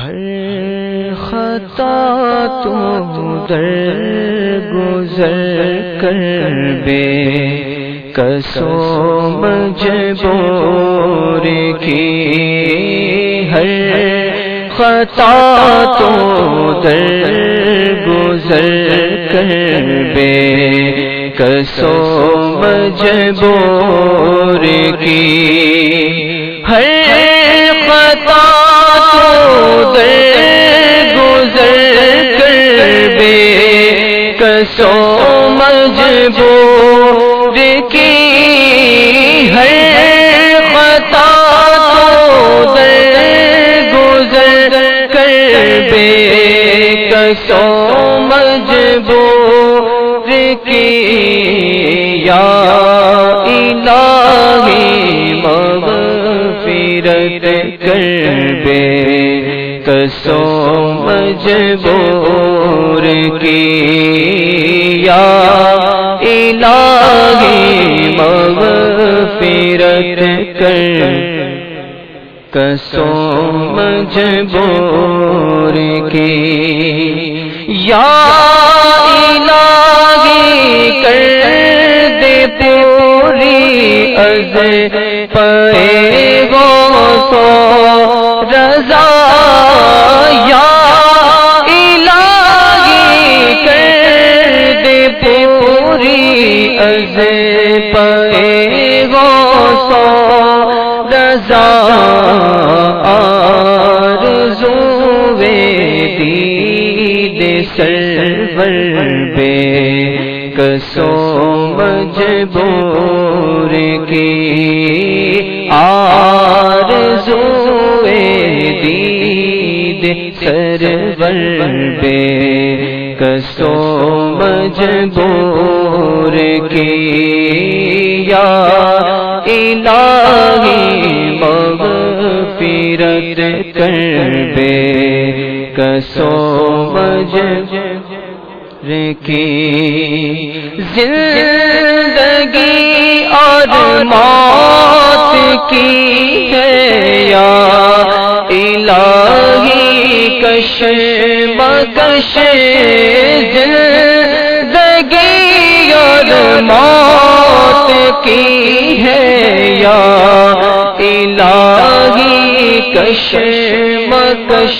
ہر خطا تو در گزر کر بے کسو مجبور کی، ہر خطا تو در گزر کر بے کسو مجبور کی، ہر خطا تو در گزر کر بے کسو مجبور کی، ہر خطا تو در گزر کر بے کسو مجبور کی، یا الہی مغفرت کر بے کسو مجبور کی، یا الہی مغفرت کر کسو مجبور کی، یا الہی کر دے پوری از پائے غوث و رضا، یا الہی کر دے پوری از پائے غوث و رضا، آرزوئے دید سرور بے کسو مجبور کی، آرزوئے دید سرور بے کسو مجبور کی، یا الہی مغفرت کر بے کسو مجبور کی، زندگی اور موت کی ہے یا الہی کشمکش، زندگی اور موت کی ہے یا الہی کشمکش،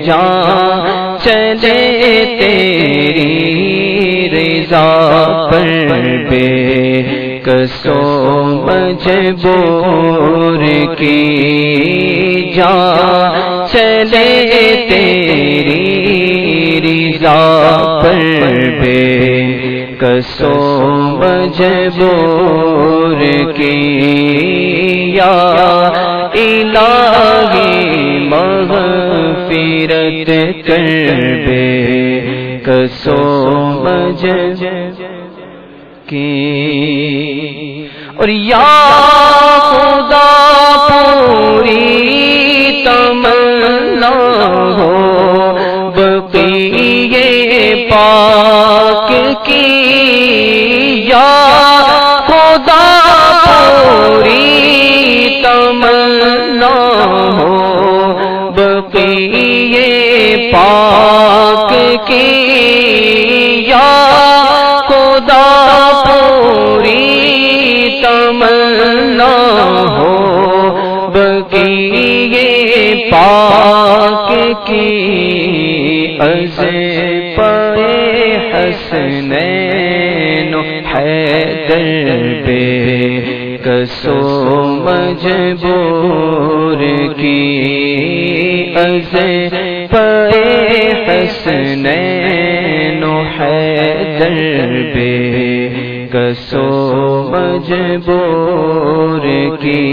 جان چلے تیری رضا پر بے کسو مجبور کی، جان چلے تیری رضا پر بے کسو مجبور کی، یا الہی مغفرت کر بے کسو مجبور کی، اور یا خدا پوری تمنا ہو بقیے پاک کی، یا خدا پوری تمنا ہو بقیے پاک کی، یا خدا پوری تمنا ہو بقیے پاک کی، از پائے حسنین و حیدر بے کسو مجبور کی، از پائے حسنین و حیدر بے کسو مجبور کی،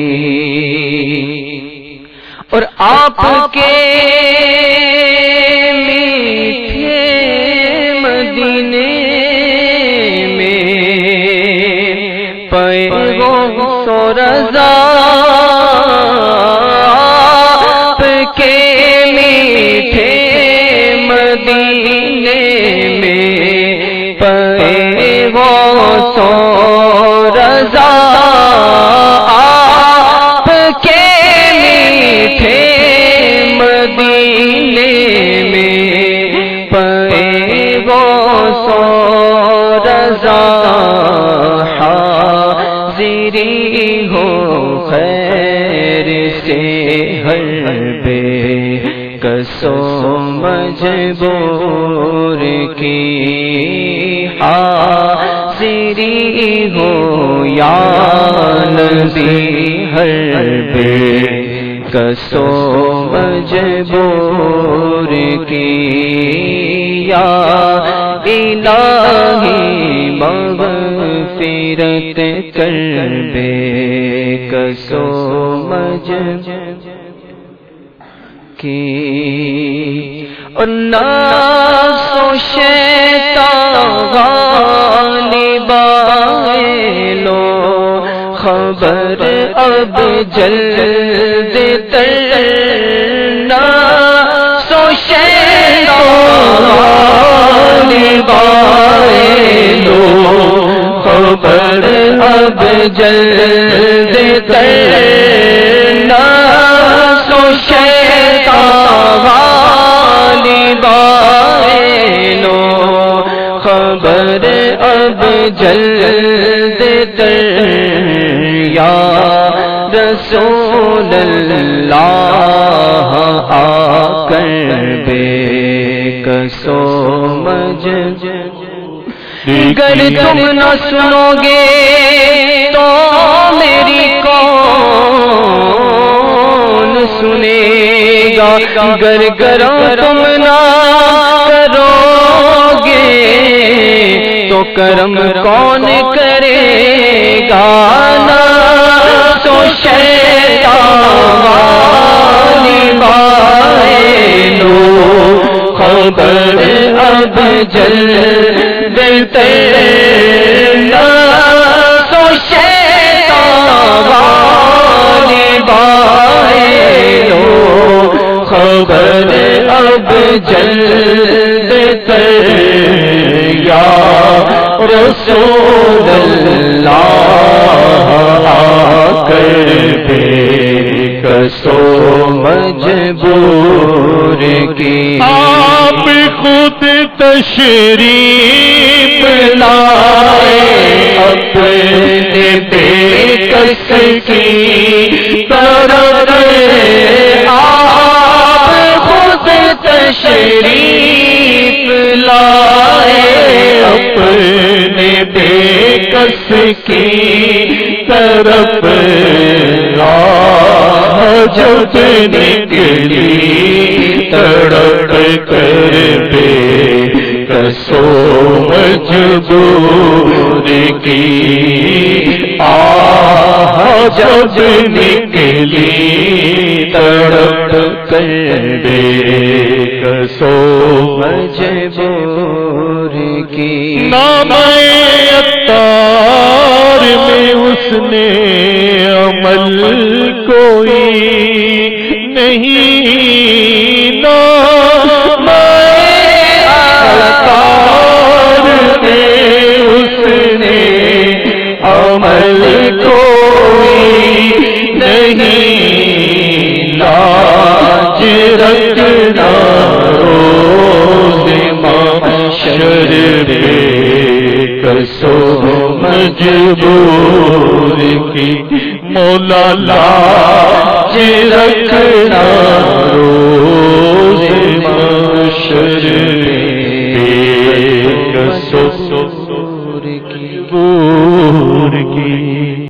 اور آپ کے میٹھے مدینے میں پائے غوث و رضا، آپ کے میٹھے مدینے میں پائے غوث و رضا، آپ کے میٹھے مدینے سو رضا حاضری ہو خیر سے ہر بے کسو مجبور کی حاضری ہو یا نبی ہر بے کسو مجبور کی یا الہی مغفرت کر بے کسو مجبور کی اور نفس و شیطان غالب آئے لو خبر اب جلد تر نفس و شیطان غالب آئے لو خبر اب جلد تر نفس و شیطان غالب آئے لو خبر اب جلد تر یا رسول اللہ آ کر بے کسو گر تم نہ سنو گے تو میری کون سنے گا گر گرم تم نہ کرو گے تو کرم کون کرے گا نا تو شیطان غالب آئے لو خبر اب جلد تر تو شیطان غالب آئے لو خبر اب جلد تر یا رسول اللہ آ کر بے کسو مجبور کی آپ خود تشریف لائے اپنے بے کس کی طرف آپ خود تشریف لائے اپنے بے کس کی طرف راہ جب نکلی تڑپ کر بے کسو مجبور کی آہ جب نکلی تڑپ کر بے کسو مجبور کی نام اتار میں اس نے عمل کوئی نہیں نام اتار میں اس نے عمل کوئی نہیں لاج رکھنا روز محشر بے کسو مجبور کی مولا لاج رکھنا روز محشر بے کسو مجبور کی